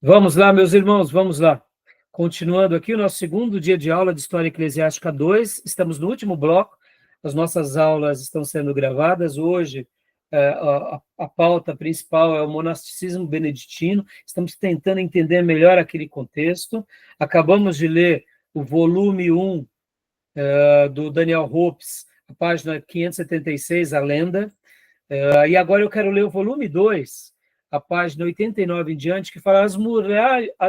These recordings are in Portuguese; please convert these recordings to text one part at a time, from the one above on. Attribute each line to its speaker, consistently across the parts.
Speaker 1: Vamos lá, meus irmãos, vamos lá. Continuando aqui o nosso segundo dia de aula de História Eclesiástica 2, estamos no último bloco, as nossas aulas estão sendo gravadas. Hoje, a pauta principal é o monasticismo beneditino, estamos tentando entender melhor aquele contexto. Acabamos de ler o volume 1 do Daniel Hopes, a página 576, a lenda, e agora eu quero ler o volume 2, a página 89 em diante, que fala as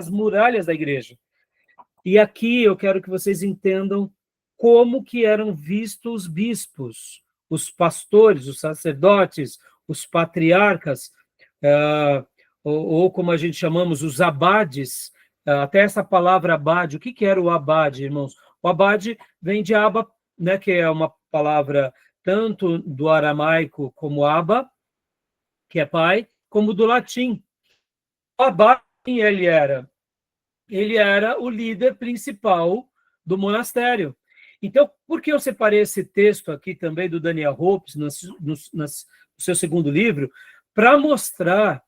Speaker 1: muralhas da igreja. E aqui eu quero que vocês entendam como que eram vistos os bispos, os pastores, os sacerdotes, os patriarcas, ou como a gente chamamos, os abades. Até essa palavra abade, o que era o abade, irmãos? O abade vem de aba, né, que é uma palavra tanto do aramaico como aba, que é pai, como do latim. O abade, ele era o líder principal do monastério. Então, por que eu separei esse texto aqui também do Daniel Hopes, no seu segundo livro? Para mostrar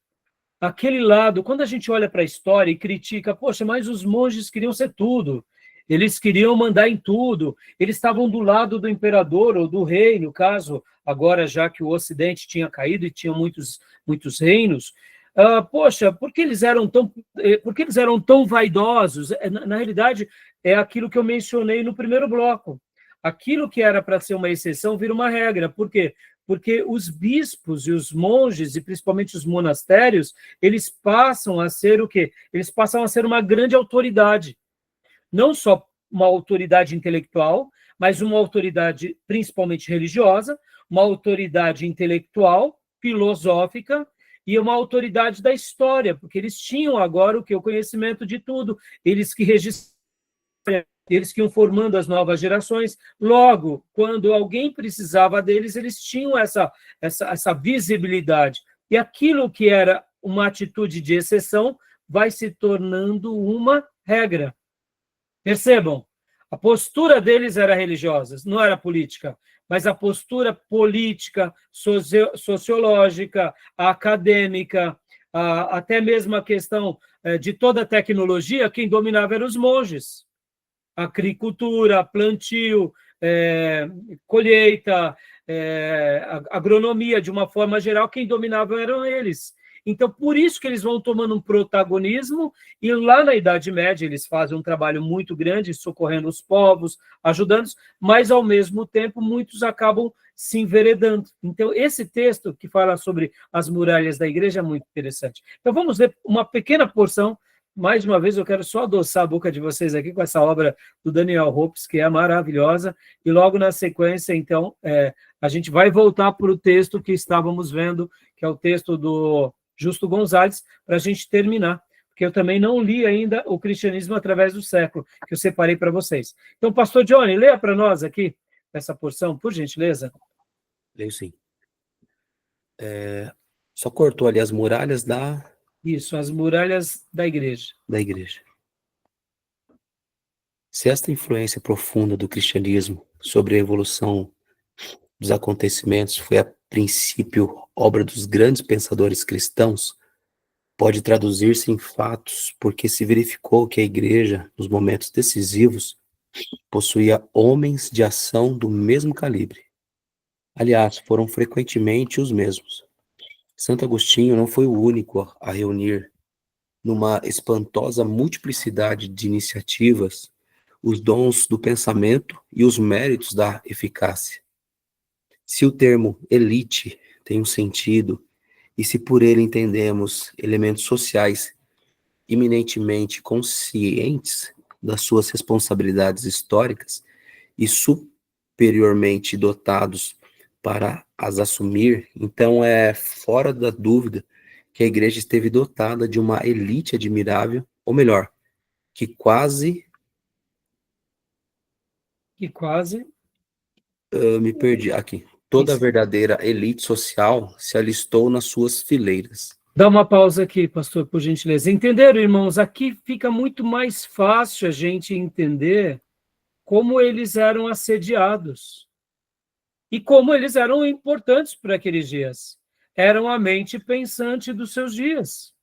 Speaker 1: aquele lado, quando a gente olha para a história e critica, poxa, mas os monges queriam ser tudo, eles queriam mandar em tudo, eles estavam do lado do imperador ou do rei, no caso, agora já que o Ocidente tinha caído e tinha muitos reinos. Poxa, por que eles eram tão vaidosos? Na realidade, é aquilo que eu mencionei no primeiro bloco. Aquilo que era para ser uma exceção vira uma regra. Por quê? Porque os bispos e os monges, e principalmente os monastérios, eles passam a ser o quê? Eles passam a ser uma grande autoridade. Não só uma autoridade intelectual, mas uma autoridade principalmente religiosa, uma autoridade intelectual, filosófica, e uma autoridade da história, porque eles tinham agora o conhecimento de tudo, eles que registraram, eles que iam formando as novas gerações. Logo, quando alguém precisava deles, eles tinham essa visibilidade. E aquilo que era uma atitude de exceção vai se tornando uma regra. Percebam, a postura deles era religiosa, não era política, mas a postura política, sociológica, acadêmica, até mesmo a questão de toda a tecnologia, quem dominava eram os monges. Agricultura, plantio, colheita, agronomia, de uma forma geral, quem dominava eram eles. Então, por isso que eles vão tomando um protagonismo, e lá na Idade Média eles fazem um trabalho muito grande, socorrendo os povos, ajudando-os, mas, ao mesmo tempo, muitos acabam se enveredando. Então, esse texto que fala sobre as muralhas da igreja é muito interessante. Então, vamos ler uma pequena porção. Mais uma vez, eu quero só adoçar a boca de vocês aqui com essa obra do Daniel Hopes, que é maravilhosa, e logo na sequência, então, a gente vai voltar para o texto que estávamos vendo, que é o texto do Justo Gonzalez, para a gente terminar, porque eu também não li ainda o Cristianismo através do século, que eu separei para vocês. Então, pastor Johnny, leia para nós aqui essa porção, por gentileza.
Speaker 2: Leio sim. Só cortou ali as muralhas
Speaker 1: Isso, as muralhas da igreja.
Speaker 2: Se esta influência profunda do cristianismo sobre a evolução dos acontecimentos foi a princípio obra dos grandes pensadores cristãos, pode traduzir-se em fatos, porque se verificou que a igreja, nos momentos decisivos, possuía homens de ação do mesmo calibre. Aliás, foram frequentemente os mesmos. Santo Agostinho não foi o único a reunir, numa espantosa multiplicidade de iniciativas, os dons do pensamento e os méritos da eficácia. Se o termo elite tem um sentido, e se por ele entendemos elementos sociais eminentemente conscientes das suas responsabilidades históricas e superiormente dotados para as assumir, então é fora da dúvida que a igreja esteve dotada de uma elite admirável, ou melhor, que quase me perdi aqui. Toda a verdadeira elite social se alistou nas suas fileiras.
Speaker 1: Dá uma pausa aqui, pastor, por gentileza. Entenderam, irmãos? Aqui fica muito mais fácil a gente entender como eles eram assediados e como eles eram importantes para aqueles dias. Eram a mente pensante dos seus dias.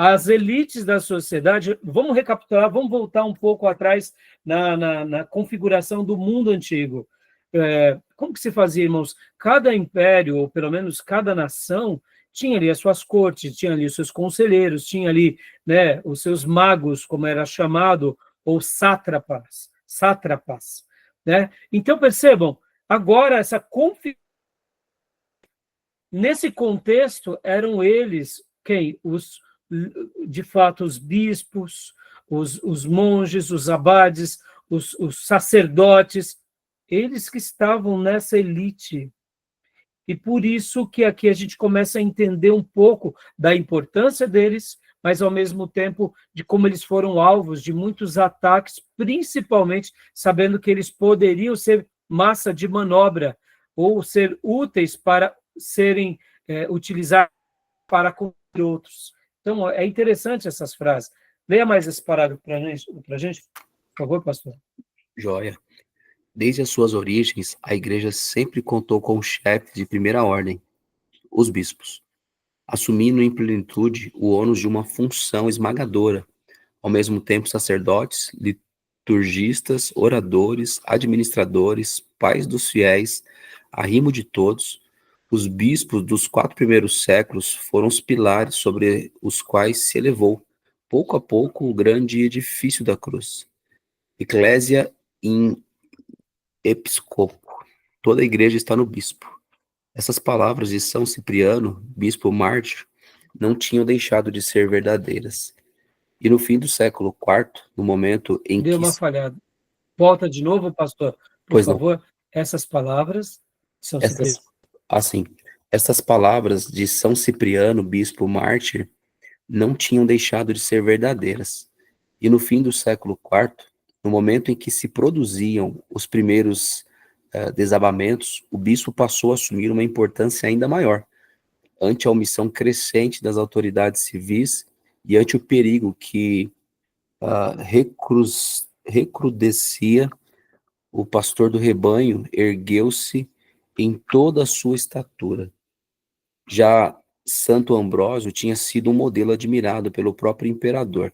Speaker 1: as elites da sociedade, vamos recapitular, vamos voltar um pouco atrás na configuração do mundo antigo. Como que se fazia, irmãos? Cada império, ou pelo menos cada nação, tinha ali as suas cortes, tinha ali os seus conselheiros, tinha ali, né, os seus magos, como era chamado, ou sátrapas, né? Então, percebam, agora essa configuração, nesse contexto, eram eles, quem? De fato, os bispos, os monges, os abades, os sacerdotes, eles que estavam nessa elite. E por isso que aqui a gente começa a entender um pouco da importância deles, mas ao mesmo tempo de como eles foram alvos de muitos ataques, principalmente sabendo que eles poderiam ser massa de manobra ou ser úteis para serem utilizados para contra outros. Então, é interessante essas frases. Leia mais esse parágrafo para a gente, por favor, pastor.
Speaker 2: Joia. Desde as suas origens, a igreja sempre contou com chefes de primeira ordem, os bispos, assumindo em plenitude o ônus de uma função esmagadora, ao mesmo tempo sacerdotes, liturgistas, oradores, administradores, pais dos fiéis, arrimo de todos. Os bispos dos 4 primeiros séculos foram os pilares sobre os quais se elevou, pouco a pouco, o grande edifício da cruz. Eclésia in episcopo. Toda a igreja está no bispo. Essas palavras de São Cipriano, bispo mártir, não tinham deixado de ser verdadeiras. E no fim do século IV, no momento em
Speaker 1: Deu
Speaker 2: que...
Speaker 1: uma falhada. Volta de novo, pastor, por
Speaker 2: Pois não.
Speaker 1: favor. Essas palavras são
Speaker 2: Essas, assim, essas palavras de São Cipriano, bispo mártir, não tinham deixado de ser verdadeiras. E no fim do século IV, no momento em que se produziam os primeiros desabamentos, o bispo passou a assumir uma importância ainda maior, ante a omissão crescente das autoridades civis e ante o perigo que recrudescia. O pastor do rebanho ergueu-se em toda a sua estatura. Já Santo Ambrósio tinha sido um modelo admirado pelo próprio imperador.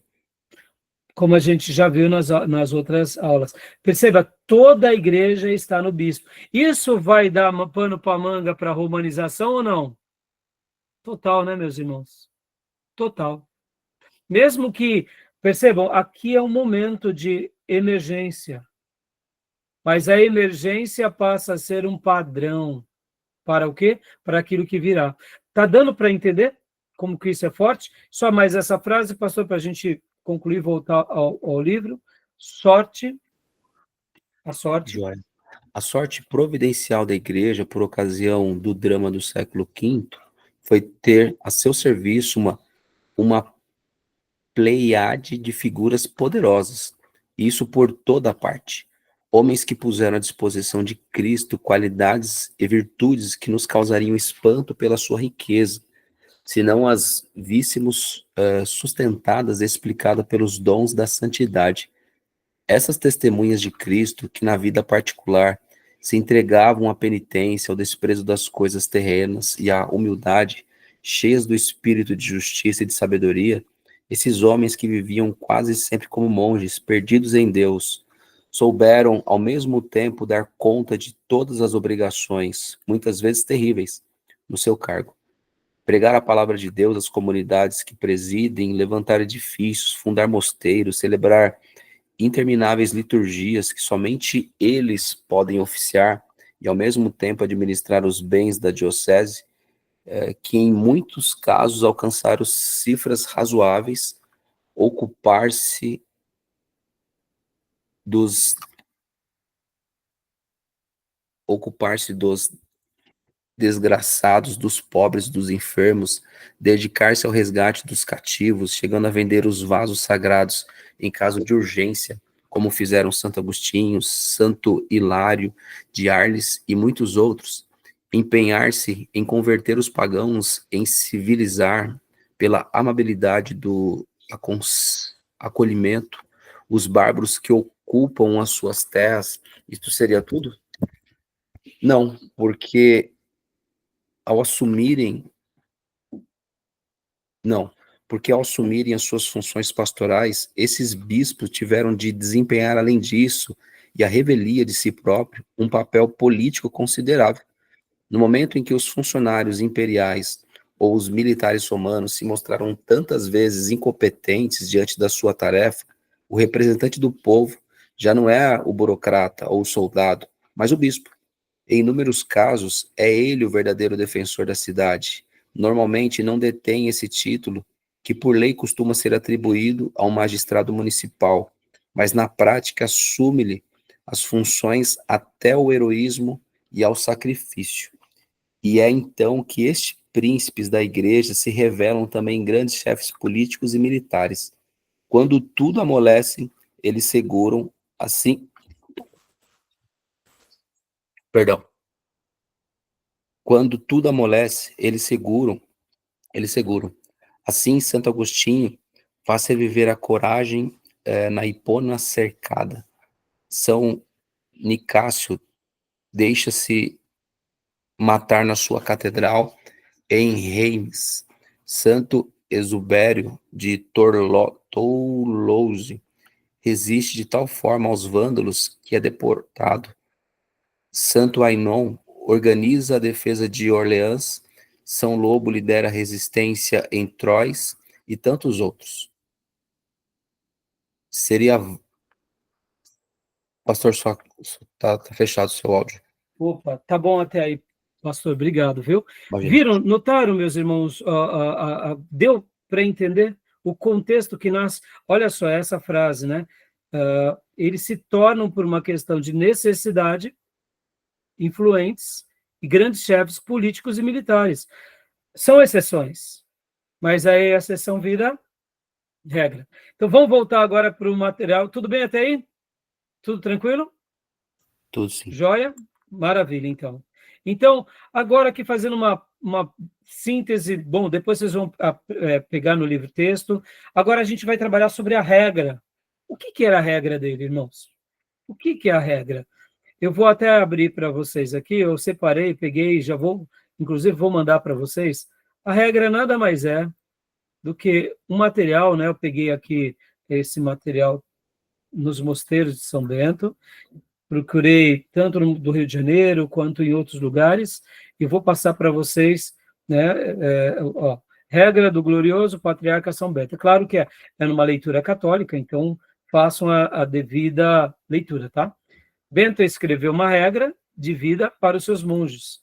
Speaker 1: Como a gente já viu nas outras aulas. Perceba, toda a igreja está no bispo. Isso vai dar pano para manga para a romanização ou não? Total, né, meus irmãos? Total. Mesmo que, percebam, aqui é um momento de emergência, mas a emergência passa a ser um padrão. Para o quê? Para aquilo que virá. Está dando para entender como que isso é forte? Só mais essa frase, pastor, para a gente concluir, voltar ao livro. A sorte.
Speaker 2: Joia. A sorte providencial da igreja, por ocasião do drama do século V, foi ter a seu serviço uma pleiade de figuras poderosas, isso por toda parte. Homens que puseram à disposição de Cristo qualidades e virtudes que nos causariam espanto pela sua riqueza, se não as víssemos sustentadas e explicadas pelos dons da santidade. Essas testemunhas de Cristo, que na vida particular se entregavam à penitência, ao desprezo das coisas terrenas e à humildade, cheias do espírito de justiça e de sabedoria, esses homens que viviam quase sempre como monges, perdidos em Deus, souberam ao mesmo tempo dar conta de todas as obrigações, muitas vezes terríveis, no seu cargo. Pregar a palavra de Deus às comunidades que presidem, levantar edifícios, fundar mosteiros, celebrar intermináveis liturgias que somente eles podem oficiar e ao mesmo tempo administrar os bens da diocese, que em muitos casos alcançaram cifras razoáveis, ocupar-se dos desgraçados, dos pobres, dos enfermos, dedicar-se ao resgate dos cativos, chegando a vender os vasos sagrados em caso de urgência, como fizeram Santo Agostinho, Santo Hilário de Arles e muitos outros, empenhar-se em converter os pagãos, em civilizar, pela amabilidade do acolhimento, os bárbaros que ocupam as suas terras. Isto seria tudo? Não, porque ao assumirem, não, porque ao assumirem as suas funções pastorais, esses bispos tiveram de desempenhar, além disso, e a revelia de si próprio, um papel político considerável. No momento em que os funcionários imperiais ou os militares romanos se mostraram tantas vezes incompetentes diante da sua tarefa, o representante do povo já não é o burocrata ou o soldado, mas o bispo. Em inúmeros casos, é ele o verdadeiro defensor da cidade. Normalmente não detém esse título, que por lei costuma ser atribuído a um magistrado municipal, mas na prática assume-lhe as funções até o heroísmo e ao sacrifício. E é então que estes príncipes da igreja se revelam também grandes chefes políticos e militares. Quando tudo amolece, eles seguram assim, perdão. Quando tudo amolece, eles seguram. Assim, Santo Agostinho faz reviver a coragem na Hipona cercada. São Nicásio deixa-se matar na sua catedral em Reims. Santo Exubério de Toulouse resiste de tal forma aos vândalos que é deportado. Santo Ainon organiza a defesa de Orleans. São Lobo lidera a resistência em Troyes e tantos outros. Seria... Pastor, só tá fechado o seu áudio.
Speaker 1: Opa, tá bom até aí, pastor, obrigado, viu?
Speaker 2: Imagina.
Speaker 1: Viram, notaram, meus irmãos, deu para entender o contexto que nasce? Olha só, essa frase, né? Eles se tornam, por uma questão de necessidade, influentes e grandes chefes políticos e militares. São exceções, mas aí a exceção vira regra. Então, vamos voltar agora para o material. Tudo bem até aí? Tudo tranquilo?
Speaker 2: Tudo sim.
Speaker 1: Joia? Maravilha, então. Então, agora aqui fazendo uma síntese, bom, depois vocês vão pegar no livro-texto. Agora a gente vai trabalhar sobre a regra. O que era a regra dele, irmãos? O que é a regra? Eu vou até abrir para vocês aqui, eu separei, peguei, já vou, inclusive vou mandar para vocês. A regra nada mais é do que um material, né? Eu peguei aqui esse material nos mosteiros de São Bento, procurei tanto do Rio de Janeiro quanto em outros lugares, e vou passar para vocês, né, regra do glorioso patriarca São Bento. É claro que é numa leitura católica, então façam a devida leitura, tá? Bento escreveu uma regra de vida para os seus monges.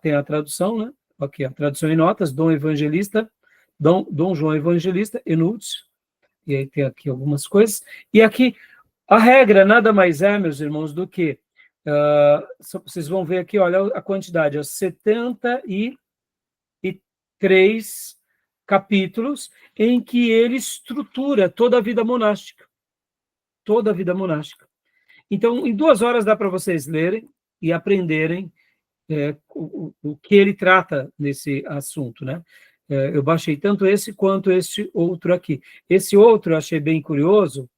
Speaker 1: Tem a tradução, né? Aqui, a tradução em notas, Dom João Evangelista, Enúcio, e aí tem aqui algumas coisas, e aqui a regra nada mais é, meus irmãos, do que, vocês vão ver aqui, olha a quantidade, 73 capítulos em que ele estrutura toda a vida monástica. Toda a vida monástica. Então, em 2 horas dá para vocês lerem e aprenderem o que ele trata nesse assunto, né? Eu baixei tanto esse quanto este outro aqui. Esse outro eu achei bem curioso,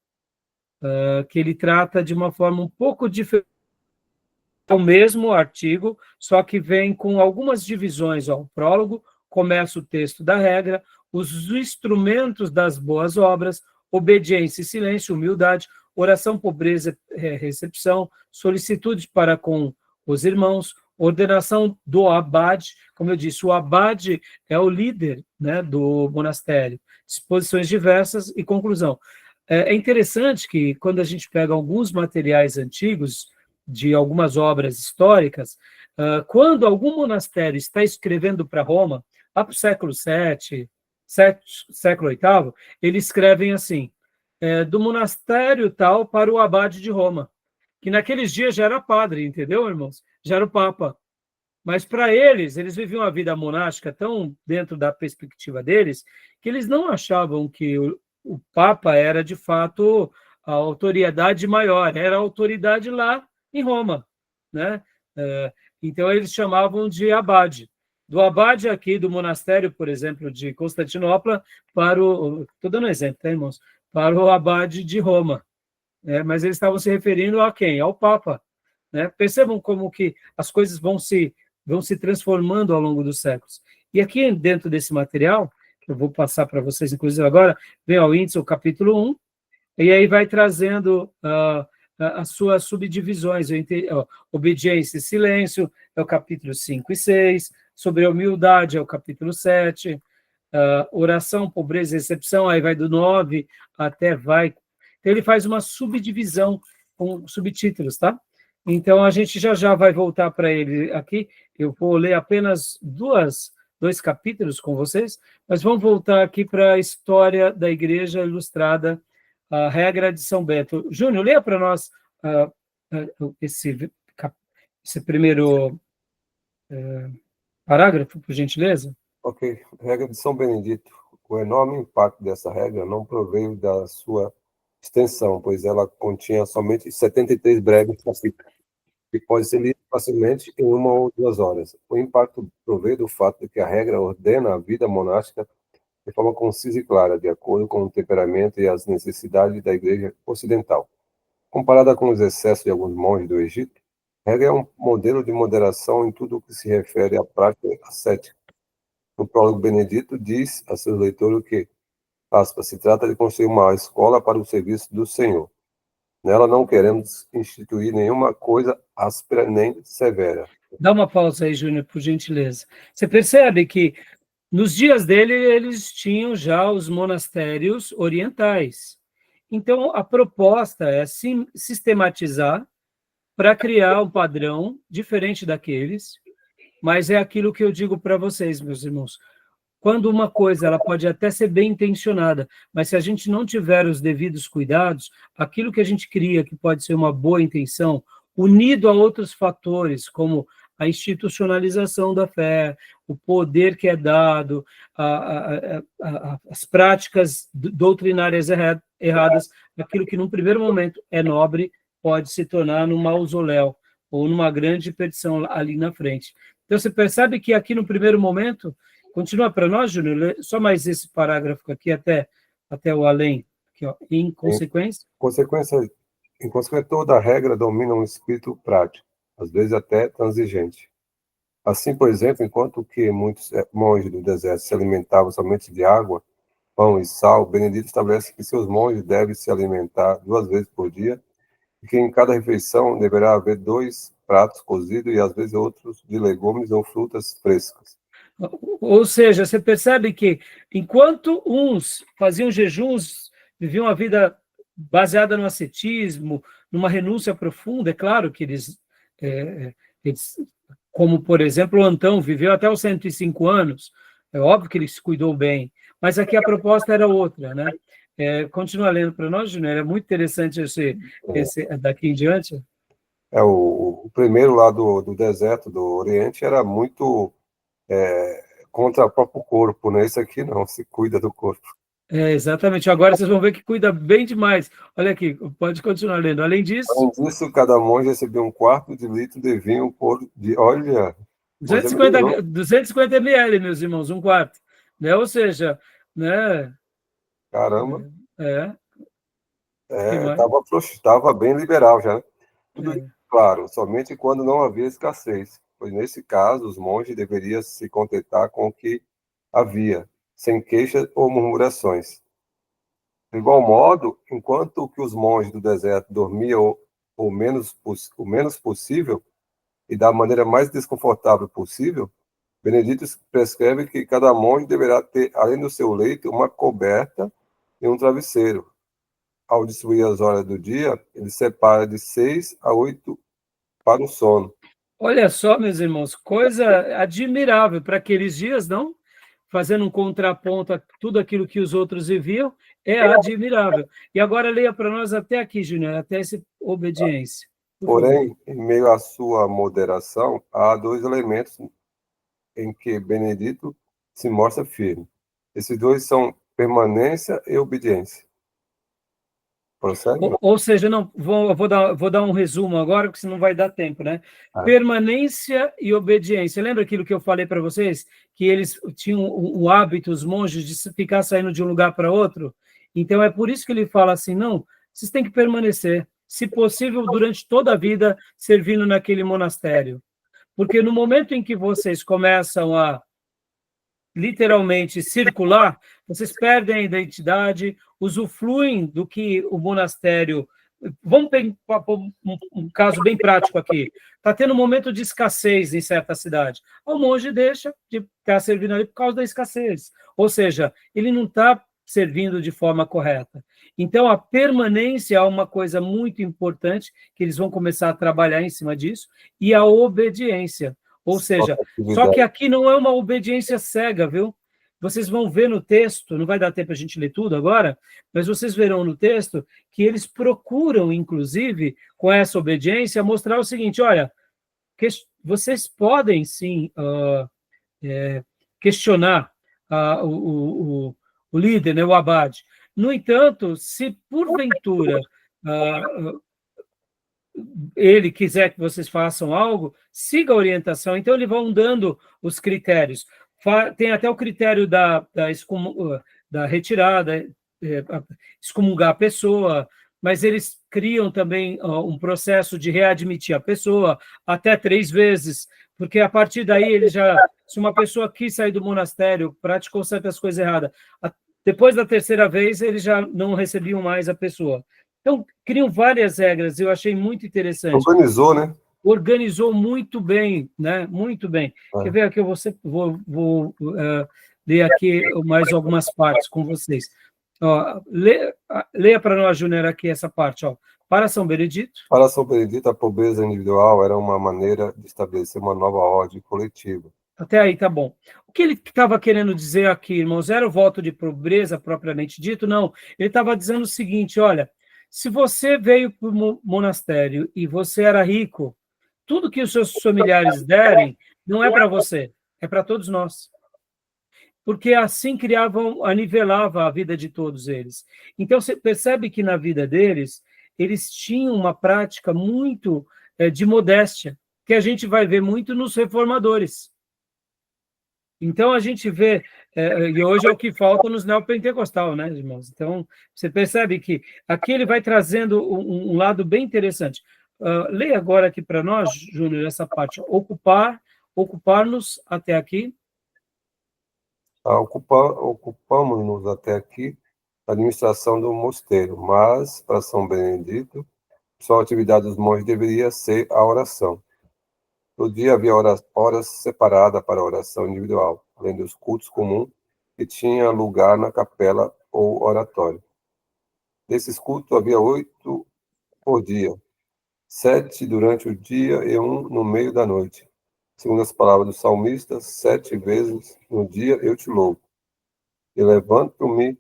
Speaker 1: que ele trata de uma forma um pouco diferente. É o mesmo artigo, só que vem com algumas divisões. O prólogo começa o texto da regra, os instrumentos das boas obras, obediência e silêncio, humildade, oração, pobreza, recepção, solicitude para com os irmãos, ordenação do abade. Como eu disse, o abade é o líder, né, do monastério, disposições diversas e conclusão. É interessante que, quando a gente pega alguns materiais antigos, de algumas obras históricas, quando algum monastério está escrevendo para Roma, lá para o século VII, século VIII, eles escrevem assim, do monastério tal para o abade de Roma, que naqueles dias já era padre, entendeu, irmãos? Já era o papa. Mas para eles viviam a vida monástica tão dentro da perspectiva deles, que eles não achavam que o papa era, de fato, a autoridade maior, era a autoridade lá em Roma, né? Então, eles chamavam de abade. Do abade aqui, do monastério, por exemplo, de Constantinopla, para o... Estou dando um exemplo, tá, irmãos? Para o abade de Roma. Mas eles estavam se referindo a quem? Ao Papa. Né? Percebam como que as coisas vão se transformando ao longo dos séculos. E aqui, dentro desse material, eu vou passar para vocês, inclusive agora, vem ao índice, o capítulo 1, e aí vai trazendo as suas subdivisões, obediência e silêncio, é o capítulo 5 e 6, sobre a humildade, é o capítulo 7, oração, pobreza e recepção, aí vai do 9 até vai. Então, ele faz uma subdivisão com subtítulos, tá? Então, a gente já vai voltar para ele aqui. Eu vou ler apenas dois capítulos com vocês, mas vamos voltar aqui para a história da Igreja Ilustrada, a regra de São Bento. Júnior, leia para nós esse primeiro parágrafo, por gentileza.
Speaker 3: Ok. Regra de São Benedito. O enorme impacto dessa regra não proveio da sua extensão, pois ela continha somente 73 breves capítulos, que pode ser lido facilmente em 1 ou 2 horas. O impacto provém do fato de que a regra ordena a vida monástica de forma concisa e clara, de acordo com o temperamento e as necessidades da Igreja Ocidental. Comparada com os excessos de alguns monges do Egito, a regra é um modelo de moderação em tudo o que se refere à prática ascética. No prólogo, Benedito diz a seus leitores que, aspas, se trata de construir uma escola para o serviço do Senhor. Nela não queremos instituir nenhuma coisa áspera nem severa.
Speaker 1: Dá uma pausa aí, Júnior, por gentileza. Você percebe que nos dias dele eles tinham já os monastérios orientais. Então, a proposta é sistematizar para criar um padrão diferente daqueles, mas é aquilo que eu digo para vocês, meus irmãos. Quando uma coisa ela pode até ser bem intencionada, mas se a gente não tiver os devidos cuidados, aquilo que a gente cria, que pode ser uma boa intenção, unido a outros fatores, como a institucionalização da fé, o poder que é dado, as práticas doutrinárias erradas, aquilo que num primeiro momento é nobre, pode se tornar num mausoléu ou numa grande perdição ali na frente. Então, você percebe que aqui no primeiro momento, continua para nós, Júnior, só mais esse parágrafo aqui até o além, aqui, ó, em consequência.
Speaker 3: Em consequência, toda a regra domina um espírito prático, às vezes até transigente. Assim, por exemplo, enquanto que muitos monges do deserto se alimentavam somente de água, pão e sal, Benedito estabelece que seus monges devem se alimentar 2 vezes por dia e que em cada refeição deverá haver 2 pratos cozidos e às vezes outros de legumes ou frutas frescas.
Speaker 1: Ou seja, você percebe que enquanto uns faziam jejuns, viviam a vida baseada no ascetismo, numa renúncia profunda, é claro que eles como, por exemplo, o Antão viveu até os 105 anos, é óbvio que ele se cuidou bem, mas aqui a proposta era outra, né? Continua lendo para nós, Júnior, é muito interessante esse daqui em diante.
Speaker 3: O primeiro lá do deserto, do Oriente, era muito contra o próprio corpo, né? Esse aqui não, se cuida do corpo.
Speaker 1: Exatamente. Agora vocês vão ver que cuida bem demais. Olha aqui, pode continuar lendo. Além disso,
Speaker 3: cada monge recebeu 1/4 de litro de vinho olha...
Speaker 1: 250 ml, meus irmãos, 1/4. Né? Ou seja, né?
Speaker 3: Caramba.
Speaker 1: Que
Speaker 3: Estava bem liberal já, né? Tudo isso, claro, somente quando não havia escassez, pois nesse caso os monges deveriam se contentar com o que havia, sem queixas ou murmurações. De igual modo, enquanto que os monges do deserto dormiam o menos possível e da maneira mais desconfortável possível, Benedito prescreve que cada monge deverá ter, além do seu leito, uma coberta e um travesseiro. Ao distribuir as horas do dia, ele separa de 6 a 8 para o sono.
Speaker 1: Olha só, meus irmãos, coisa admirável para aqueles dias, não? Fazendo um contraponto a tudo aquilo que os outros viviam, é admirável. E agora leia para nós até aqui, Júnior, até essa obediência.
Speaker 3: Porém, em meio à sua moderação, há 2 elementos em que Benedito se mostra firme. Esses 2 são permanência e obediência.
Speaker 1: Ou seja, não, vou dar um resumo agora, porque senão vai dar tempo, né? Permanência e obediência. Lembra aquilo que eu falei para vocês? Que eles tinham o hábito, os monges, de ficar saindo de um lugar para outro? Então, é por isso que ele fala assim, não, vocês têm que permanecer, se possível, durante toda a vida, servindo naquele monastério. Porque no momento em que vocês começam a literalmente circular, vocês perdem a identidade, usufruem do que o monastério... Vamos pegar um caso bem prático aqui. Está tendo um momento de escassez em certa cidade. O monge deixa de estar servindo ali por causa da escassez. Ou seja, ele não está servindo de forma correta. Então, a permanência é uma coisa muito importante, que eles vão começar a trabalhar em cima disso, e a obediência. Ou seja, só que aqui não é uma obediência cega, viu? Vocês vão ver no texto, não vai dar tempo a gente ler tudo agora, mas vocês verão no texto que eles procuram, inclusive, com essa obediência, mostrar o seguinte, olha, vocês podem, sim, questionar o líder, né, o abade. No entanto, se porventura ele quiser que vocês façam algo, siga a orientação. Então, eles vão dando os critérios. Tem até o critério da retirada, excomungar a pessoa, mas eles criam também um processo de readmitir a pessoa até 3 vezes, porque a partir daí ele já, se uma pessoa quis sair do monastério, praticou certas coisas erradas, depois da 3ª vez eles já não recebiam mais a pessoa. Então, criam várias regras, eu achei muito interessante.
Speaker 3: Organizou, né?
Speaker 1: Organizou muito bem, né? Muito bem. Quer ver aqui, eu vou ler aqui mais algumas partes com vocês. Ó, leia para nós, Júnior, aqui essa parte. Ó. Para São Benedito.
Speaker 3: Para São Benedito, a pobreza individual era uma maneira de estabelecer uma nova ordem coletiva.
Speaker 1: Até aí tá bom. O que ele estava querendo dizer aqui, irmãos, era o voto de pobreza propriamente dito? Não. Ele estava dizendo o seguinte, olha, se você veio para o monastério e você era rico, tudo que os seus familiares derem não é para você, é para todos nós. Porque assim nivelava a vida de todos eles. Então, você percebe que na vida deles, eles tinham uma prática muito de modéstia, que a gente vai ver muito nos reformadores. Então, a gente vê, e hoje é o que falta nos neopentecostais, né, irmãos? Então, você percebe que aqui ele vai trazendo um lado bem interessante. Leia agora aqui para nós, Júnior, essa parte. Ocupar-nos até aqui.
Speaker 3: Ocupamos-nos até aqui a administração do mosteiro, mas, para São Benedito, só a atividade dos monges deveria ser a oração. Todo dia havia horas separadas para a oração individual, além dos cultos comuns que tinha lugar na capela ou oratório. Desses cultos havia 8 por dia, 7 durante o dia e 1 no meio da noite. Segundo as palavras do salmista, 7 vezes no dia eu te louvo. E levanto-me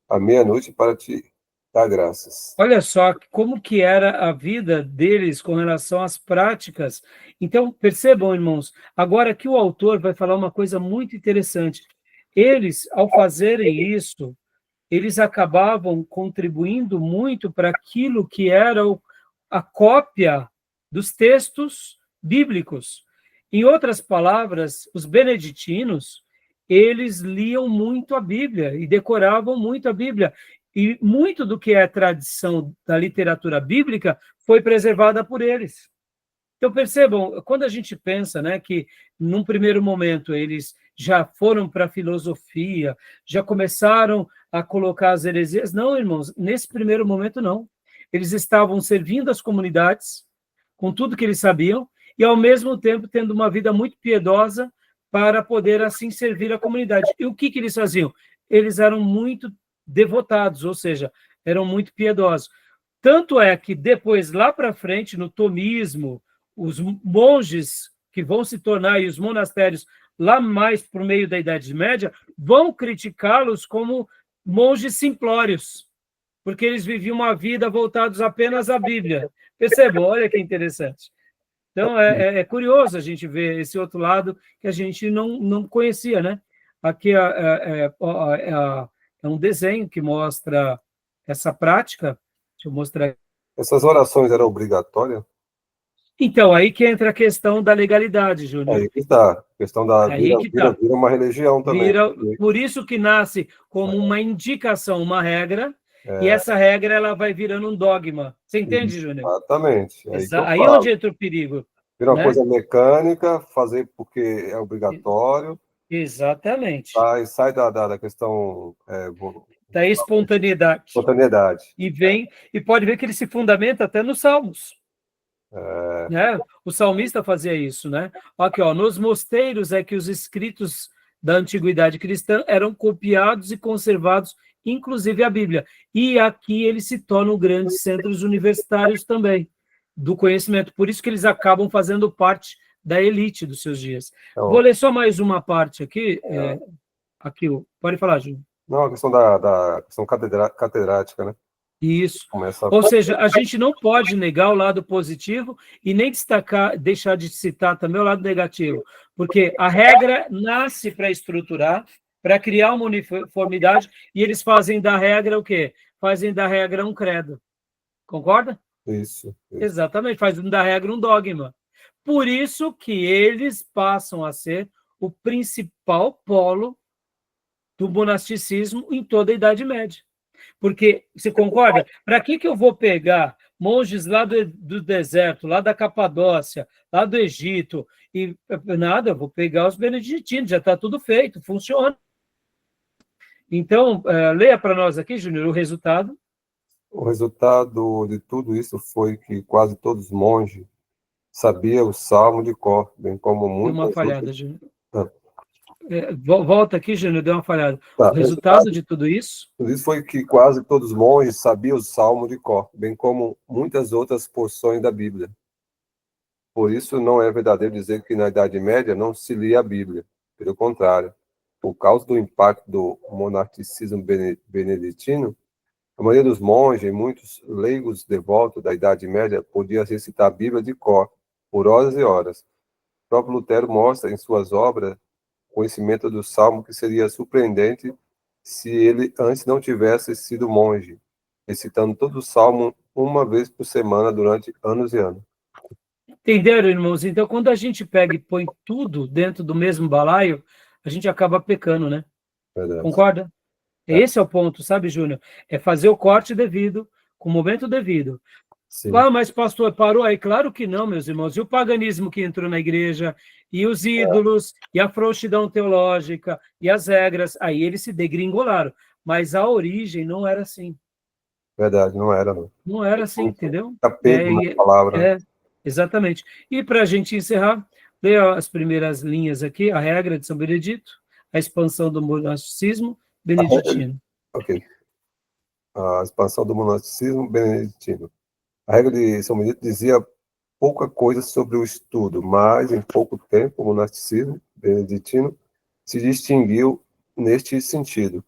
Speaker 3: à meia-noite para te dar graças.
Speaker 1: Olha só como que era a vida deles com relação às práticas. Então, percebam, irmãos, agora que o autor vai falar uma coisa muito interessante. Eles, ao fazerem isso, eles acabavam contribuindo muito para aquilo que era a cópia dos textos bíblicos. Em outras palavras, os beneditinos, eles liam muito a Bíblia e decoravam muito a Bíblia. E muito do que é tradição da literatura bíblica foi preservada por eles. Então, percebam, quando a gente pensa, né, que, num primeiro momento, eles já foram para a filosofia, já começaram a colocar as heresias, não, irmãos, nesse primeiro momento, não. Eles estavam servindo as comunidades, com tudo que eles sabiam, e, ao mesmo tempo, tendo uma vida muito piedosa para poder, assim, servir a comunidade. E o que eles faziam? Eles eram muito devotados, ou seja, eram muito piedosos. Tanto é que depois, lá para frente, no tomismo, os monges que vão se tornar, e os monastérios, lá mais por meio da Idade Média, vão criticá-los como monges simplórios, porque eles viviam uma vida voltados apenas à Bíblia. Percebam, olha que interessante. Então, é curioso a gente ver esse outro lado que a gente não conhecia, né? Aqui é um desenho que mostra essa prática. Deixa eu mostrar.
Speaker 3: Essas orações eram obrigatórias?
Speaker 1: Então, aí que entra a questão da legalidade, Júnior.
Speaker 3: Aí que está. A questão da
Speaker 1: Aí
Speaker 3: vira uma religião também.
Speaker 1: Por isso que nasce como uma indicação, uma regra, e essa regra ela vai virando um dogma. Você entende, Júnior?
Speaker 3: Exatamente.
Speaker 1: Aí onde entra o perigo.
Speaker 3: Vira uma coisa mecânica, fazer porque é obrigatório.
Speaker 1: Exatamente.
Speaker 3: Sai da questão
Speaker 1: Da espontaneidade.
Speaker 3: espontaneidade.
Speaker 1: E pode ver que ele se fundamenta até nos Salmos. Né? O salmista fazia isso, né? Aqui, ó, nos mosteiros é que os escritos da antiguidade cristã eram copiados e conservados, inclusive a Bíblia. E aqui eles se tornam grandes centros universitários também do conhecimento. Por isso que eles acabam fazendo parte da elite dos seus dias.
Speaker 3: Então,
Speaker 1: vou ler só mais uma parte aqui. Aqui, pode falar, Júlio.
Speaker 3: não, a questão da questão catedrática, né?
Speaker 1: Isso.
Speaker 3: Começa
Speaker 1: Ou seja, a gente não pode negar o lado positivo e nem deixar de citar também o lado negativo, porque a regra nasce para estruturar, para criar uma uniformidade, e eles fazem da regra o quê? Fazem da regra um credo. Concorda?
Speaker 3: Isso.
Speaker 1: Exatamente, fazem da regra um dogma. Por isso que eles passam a ser o principal polo do monasticismo em toda a Idade Média. Porque, você concorda? Para que eu vou pegar monges lá do deserto, lá da Capadócia, lá do Egito, e nada, eu vou pegar os beneditinos, já está tudo feito, funciona. Então, leia para nós aqui, Júnior, o resultado.
Speaker 3: O resultado de tudo isso foi que quase todos os monges sabiam o salmo de cor, bem como
Speaker 1: Deu
Speaker 3: muitas
Speaker 1: uma falhada,
Speaker 3: outras...
Speaker 1: Júnior. Volta aqui, Júnior, deu uma falhada.
Speaker 3: Tá,
Speaker 1: O resultado de tudo isso?
Speaker 3: Tudo isso foi que quase todos os monges sabiam o salmo de cor, bem como muitas outras porções da Bíblia. Por isso, não é verdadeiro dizer que na Idade Média não se lia a Bíblia. Pelo contrário, por causa do impacto do monasticismo beneditino, a maioria dos monges e muitos leigos devotos da Idade Média podiam recitar a Bíblia de cor por horas e horas. O próprio Lutero mostra em suas obras o conhecimento do salmo que seria surpreendente se ele antes não tivesse sido monge, recitando todo o salmo uma vez por semana durante anos e anos.
Speaker 1: Entenderam, irmãos? Então, quando a gente pega e põe tudo dentro do mesmo balaio, a gente acaba pecando, né?
Speaker 3: Verdade.
Speaker 1: Concorda? Esse é o ponto, sabe, Júnior? É fazer o corte devido, com o momento devido.
Speaker 3: Sim.
Speaker 1: Ah, mas pastor, parou aí? Claro que não, meus irmãos. E o paganismo que entrou na igreja, e os ídolos, e a frouxidão teológica, e as regras, aí eles se degringolaram. Mas a origem não era assim.
Speaker 3: Verdade, não era, não.
Speaker 1: Não era assim, entendeu?
Speaker 3: Apego na palavra.
Speaker 1: Exatamente. E para a gente encerrar, leia as primeiras linhas aqui, a regra de São Benedito, a expansão do monasticismo beneditino.
Speaker 3: Ok. A expansão do monasticismo beneditino. A regra de São Benedito dizia pouca coisa sobre o estudo, mas em pouco tempo o monasticismo beneditino se distinguiu neste sentido.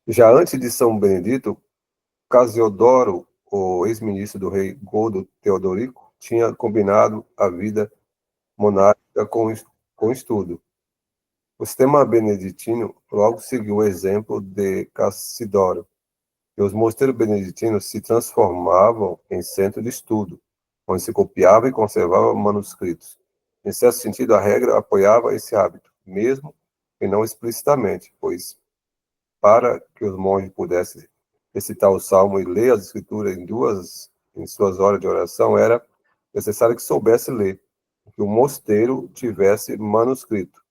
Speaker 3: Já antes de São Benedito, Casiodoro, o ex-ministro do rei Godo Teodorico, tinha combinado a vida monástica com estudo. O sistema beneditino logo seguiu o exemplo de Cassidoro, e os mosteiros beneditinos se transformavam em centro de estudo, onde se copiava e conservava manuscritos. Em certo sentido, a regra apoiava esse hábito, mesmo que não explicitamente, pois para que os monges pudessem recitar o salmo e ler as escrituras em suas horas de oração, era necessário que soubesse ler, que o mosteiro tivesse manuscrito.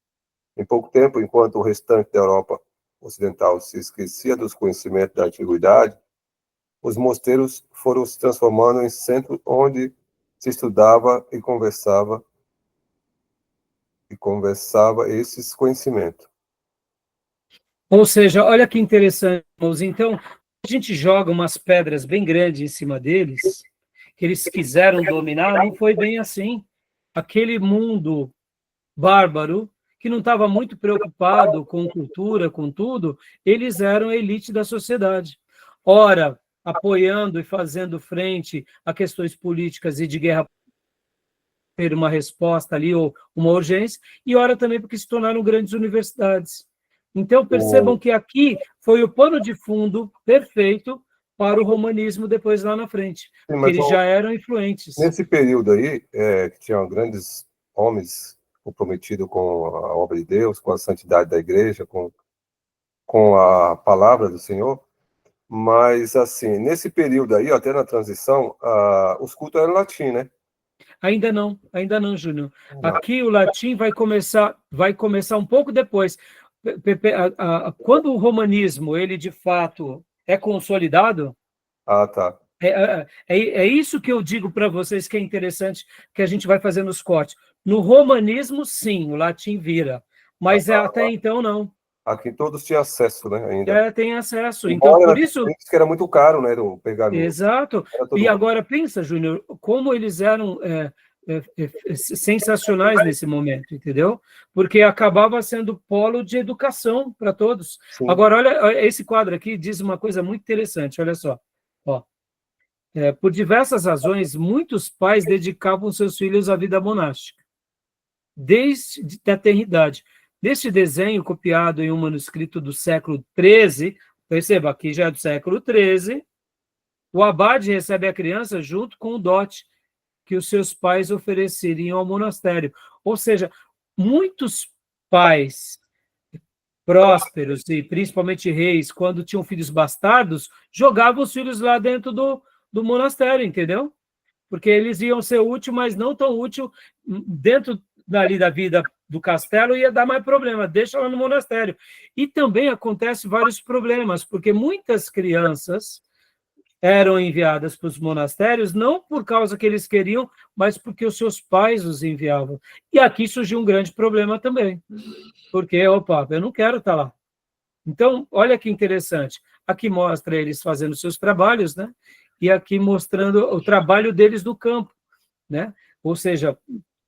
Speaker 3: Em pouco tempo, enquanto o restante da Europa ocidental se esquecia dos conhecimentos da antiguidade, os mosteiros foram se transformando em centros onde se estudava e conversava esses conhecimentos.
Speaker 1: Ou seja, olha que interessante, irmãos. Então, a gente joga umas pedras bem grandes em cima deles, que eles quiseram dominar, não foi bem assim. Aquele mundo bárbaro, que não estava muito preocupado com cultura, com tudo, eles eram a elite da sociedade. Ora, apoiando e fazendo frente a questões políticas e de guerra, ter uma resposta ali ou uma urgência, e ora também porque se tornaram grandes universidades. Então, percebam que aqui foi o pano de fundo perfeito para o romanismo depois lá na frente, porque eles já eram influentes.
Speaker 3: Nesse período aí, que tinham grandes homens comprometidos com a obra de Deus, com a santidade da igreja, com a palavra do Senhor, mas, assim, nesse período aí, até na transição, os cultos eram em latim, né?
Speaker 1: Ainda não, Júnior. Aqui o latim vai começar um pouco depois. Quando o romanismo, ele de fato é consolidado,
Speaker 3: Ah, tá.
Speaker 1: é isso que eu digo para vocês que é interessante, que a gente vai fazendo os cortes. No romanismo, sim, o latim vira, mas até então não.
Speaker 3: Aqui todos tinham acesso, né, ainda.
Speaker 1: Tem acesso. Então,
Speaker 3: Embora
Speaker 1: por isso...
Speaker 3: diz que era muito caro, né, do pergaminho.
Speaker 1: Exato.
Speaker 3: Era todo
Speaker 1: E
Speaker 3: mundo.
Speaker 1: agora pensa, Júnior, como eles eram sensacionais nesse momento, entendeu? Porque acabava sendo polo de educação para todos.
Speaker 3: Sim.
Speaker 1: Agora, olha, esse quadro aqui diz uma coisa muito interessante, olha só. Ó, por diversas razões, muitos pais dedicavam seus filhos à vida monástica, desde a tenridade. Neste desenho, copiado em um manuscrito do século XIII, perceba, aqui já é do século XIII, o abade recebe a criança junto com o dote que os seus pais ofereceriam ao monastério. Ou seja, muitos pais prósperos, e principalmente reis, quando tinham filhos bastardos, jogavam os filhos lá dentro do monastério, entendeu? Porque eles iam ser úteis, mas não tão úteis dentro dali da vida do castelo, ia dar mais problema, deixa lá no monastério. E também acontece vários problemas, porque muitas crianças eram enviadas para os monastérios, não por causa que eles queriam, mas porque os seus pais os enviavam. E aqui surgiu um grande problema também, porque, opa, eu não quero estar lá. Então, olha que interessante. Aqui mostra eles fazendo seus trabalhos, né? E aqui mostrando o trabalho deles no campo, né? Ou seja,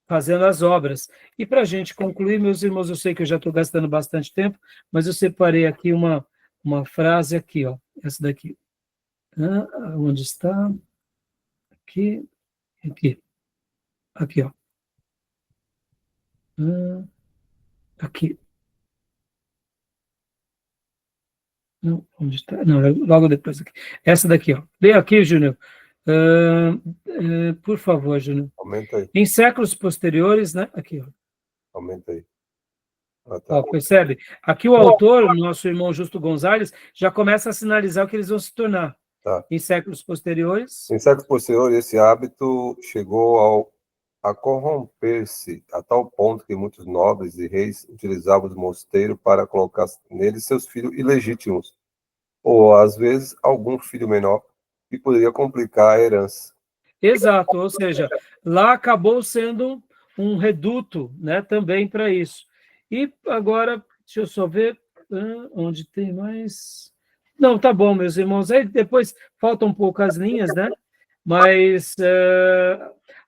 Speaker 1: fazendo as obras. E para a gente concluir, meus irmãos, eu sei que eu já estou gastando bastante tempo, mas eu separei aqui uma frase aqui, ó, essa daqui. Onde está? Aqui, ó. Aqui. Não, onde está? Não, logo depois aqui. Essa daqui, ó. Leia aqui, Júnior. Por favor, Júnior.
Speaker 3: Aumenta aí.
Speaker 1: Em séculos posteriores, né? Aqui, ó.
Speaker 3: Aumenta aí. Ah, tá.
Speaker 1: Ó, percebe? Aqui o autor, o nosso irmão Justo Gonzalez, já começa a sinalizar o que eles vão se tornar.
Speaker 3: Tá.
Speaker 1: Em séculos posteriores.
Speaker 3: Em séculos posteriores, esse hábito chegou a corromper-se a tal ponto que muitos nobres e reis utilizavam os mosteiros para colocar neles seus filhos ilegítimos, ou, às vezes, algum filho menor, que poderia complicar a herança.
Speaker 1: Exato, ou seja, lá acabou sendo um reduto, né, também para isso. E agora, deixa eu só ver onde tem mais... Não, tá bom, meus irmãos. Aí depois faltam um pouco as linhas, né? Mas,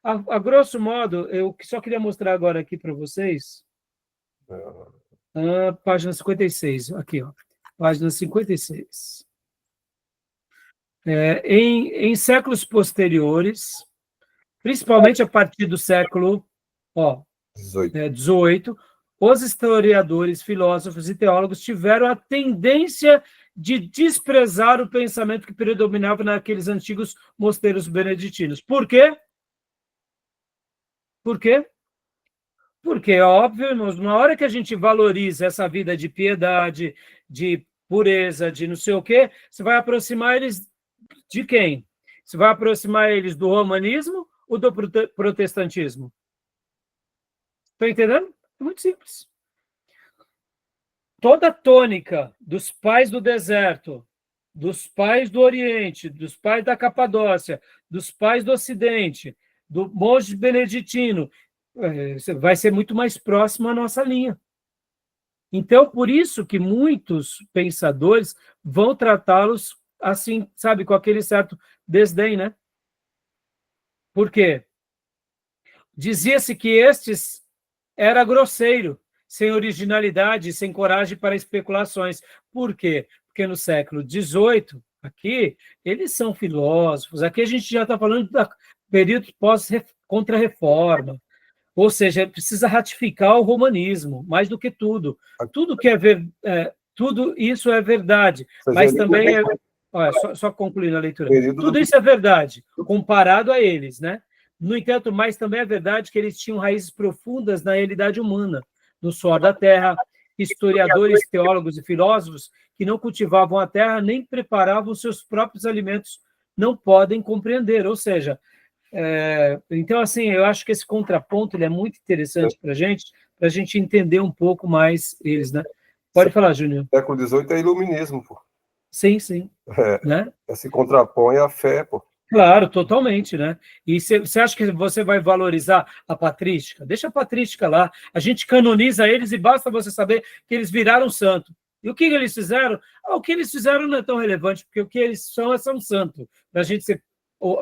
Speaker 1: a grosso modo, eu só queria mostrar agora aqui para vocês, página 56, aqui, ó, página 56. Em séculos posteriores, principalmente a partir do século 18, os historiadores, filósofos e teólogos tiveram a tendência de desprezar o pensamento que predominava naqueles antigos mosteiros beneditinos. Por quê? Por quê? Porque, é óbvio, irmãos, na hora que a gente valoriza essa vida de piedade, de pureza, de não sei o quê, você vai aproximar eles de quem? Você vai aproximar eles do romanismo ou do protestantismo? Estão entendendo? É muito simples. Toda a tônica dos pais do deserto, dos pais do Oriente, dos pais da Capadócia, dos pais do Ocidente, do monge beneditino, vai ser muito mais próximo à nossa linha. Então, por isso que muitos pensadores vão tratá-los assim, sabe, com aquele certo desdém, né? Por quê? Dizia-se que estes era grosseiro, sem originalidade, sem coragem para especulações. Por quê? Porque no século XVIII, aqui, eles são filósofos. Aqui a gente já está falando do período pós-contra-reforma. Ou seja, precisa ratificar o romanismo, mais do que tudo. Tudo que tudo isso é verdade, mas também olha, só concluindo a leitura. Tudo isso é verdade, comparado a eles, né? No entanto, mas também é verdade que eles tinham raízes profundas na realidade humana, no suor da terra, historiadores, teólogos e filósofos que não cultivavam a terra nem preparavam seus próprios alimentos não podem compreender. Ou seja, Então, assim, eu acho que esse contraponto ele é muito interessante para a gente entender um pouco mais eles, né? Pode falar, Júnior.
Speaker 3: Século XVIII é iluminismo, pô.
Speaker 1: Sim, sim. Né?
Speaker 3: Se contrapõe à fé, pô.
Speaker 1: Claro, totalmente, né? E você acha que você vai valorizar a patrística? Deixa a patrística lá. A gente canoniza eles e basta você saber que eles viraram santo. E o que eles fizeram? O que eles fizeram não é tão relevante, porque o que eles são é São Santo,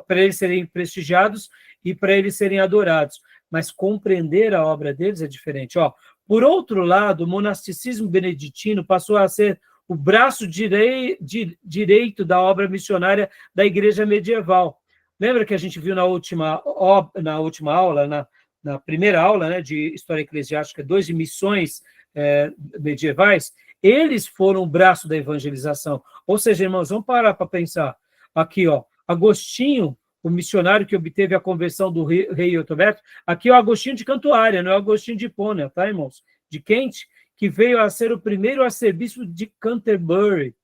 Speaker 1: para eles serem prestigiados e para eles serem adorados. Mas compreender a obra deles é diferente. Por outro lado, o monasticismo beneditino passou a ser o braço direito da obra missionária da igreja medieval. Lembra que a gente viu na última aula, na primeira aula, né, de História Eclesiástica 2, de missões medievais? Eles foram o braço da evangelização. Ou seja, irmãos, vamos parar para pensar. Aqui, Agostinho, o missionário que obteve a conversão do rei Otoberto, aqui é o Agostinho de Cantuária, não é o Agostinho de Hipona, tá, irmãos? De Kent, que veio a ser o primeiro arcebispo de Canterbury.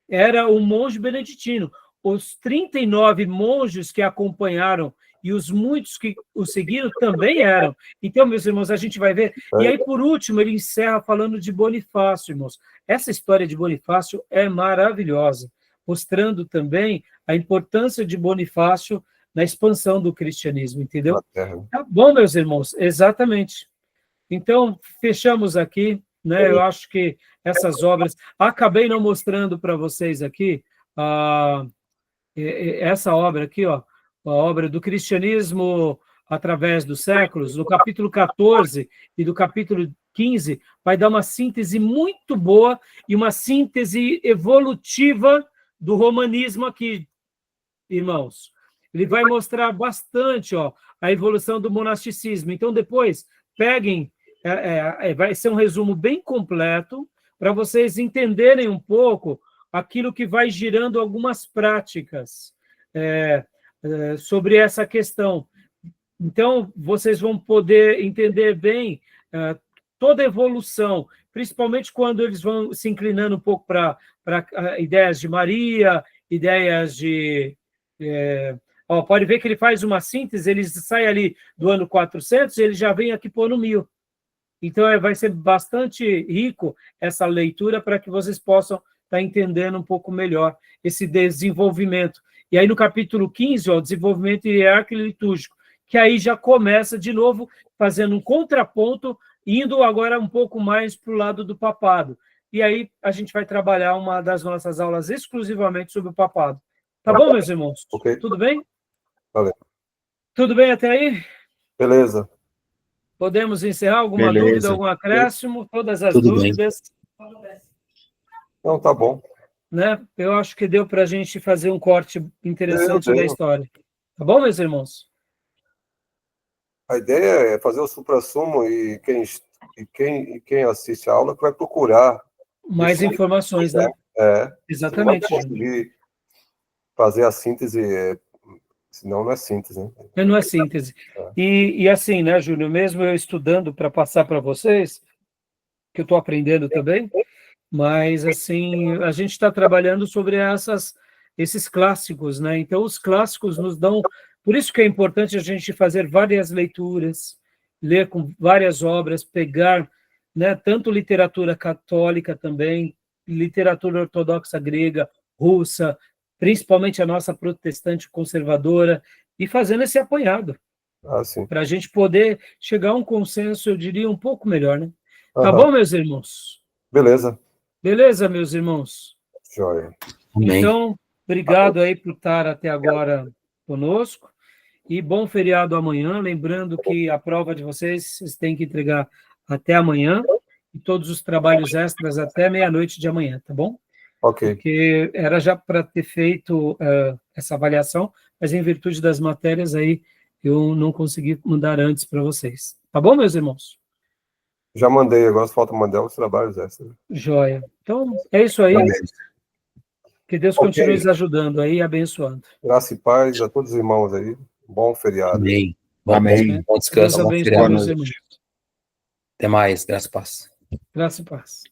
Speaker 1: Era um monge beneditino. Os 39 monges que acompanharam e os muitos que o seguiram também eram. Então, meus irmãos, a gente vai ver. E aí, por último, ele encerra falando de Bonifácio, irmãos. Essa história de Bonifácio é maravilhosa, mostrando também a importância de Bonifácio na expansão do cristianismo, entendeu? Tá bom, meus irmãos? Exatamente. Então, fechamos aqui, né? Eu acho que essas obras... Acabei não mostrando para vocês aqui essa obra aqui, a obra do cristianismo através dos séculos, no capítulo 14 e do capítulo 15, vai dar uma síntese muito boa e uma síntese evolutiva do romanismo aqui, irmãos. Ele vai mostrar bastante a evolução do monasticismo. Então, depois, peguem, vai ser um resumo bem completo para vocês entenderem um pouco aquilo que vai girando algumas práticas sobre essa questão. Então, vocês vão poder entender bem toda a evolução, principalmente quando eles vão se inclinando um pouco para ideias de Maria, ideias de... pode ver que ele faz uma síntese, ele sai ali do ano 400 e ele já vem aqui pôr no 1000. Então, vai ser bastante rico essa leitura para que vocês possam estar entendendo um pouco melhor esse desenvolvimento. E aí, no capítulo 15, o desenvolvimento hierárquico e litúrgico, que aí já começa de novo fazendo um contraponto, indo agora um pouco mais para o lado do papado. E aí a gente vai trabalhar uma das nossas aulas exclusivamente sobre o papado. Tá bom, meus irmãos?
Speaker 3: Okay.
Speaker 1: Tudo bem?
Speaker 3: Valeu.
Speaker 1: Tudo bem até aí?
Speaker 3: Beleza.
Speaker 1: Podemos encerrar? Alguma dúvida, algum acréscimo? Todas as dúvidas?
Speaker 3: Não, tá bom.
Speaker 1: Né? Eu acho que deu para a gente fazer um corte interessante da história. Tá bom, meus irmãos?
Speaker 3: A ideia é fazer o suprassumo e quem assiste a aula que vai procurar
Speaker 1: mais informações, né?
Speaker 3: Exatamente.
Speaker 1: Exatamente.
Speaker 3: Conseguir fazer a síntese, senão não é síntese, né?
Speaker 1: Não é síntese. E assim, né, Júnior, mesmo eu estudando para passar para vocês, que eu estou aprendendo também, mas assim, a gente está trabalhando sobre esses clássicos, né? Então, os clássicos nos dão... Por isso que é importante a gente fazer várias leituras, ler com várias obras, pegar, né, tanto literatura católica também, literatura ortodoxa grega, russa, principalmente a nossa protestante conservadora, e fazendo esse apanhado, para a gente poder chegar a um consenso, eu diria, um pouco melhor, né? Tá bom, meus irmãos?
Speaker 3: Beleza.
Speaker 1: Beleza, meus irmãos?
Speaker 3: Joia.
Speaker 1: Então, obrigado aí por estar até agora conosco, e bom feriado amanhã, lembrando que a prova de vocês têm que entregar até amanhã, e todos os trabalhos extras até meia-noite de amanhã, tá bom?
Speaker 3: Ok.
Speaker 1: Porque era já para ter feito essa avaliação, mas em virtude das matérias aí, eu não consegui mandar antes para vocês. Tá bom, meus irmãos?
Speaker 3: Já mandei, agora falta mandar os trabalhos extras.
Speaker 1: Joia. Então, é isso aí. Que Deus continue nos ajudando aí, abençoando.
Speaker 3: Graça e paz a todos os irmãos aí. Bom feriado.
Speaker 2: Amém.
Speaker 4: Amém.
Speaker 2: Bom descanso.
Speaker 1: Deus abençoe, meus irmãos.
Speaker 2: Até mais. Graça e paz.
Speaker 1: Graça e paz.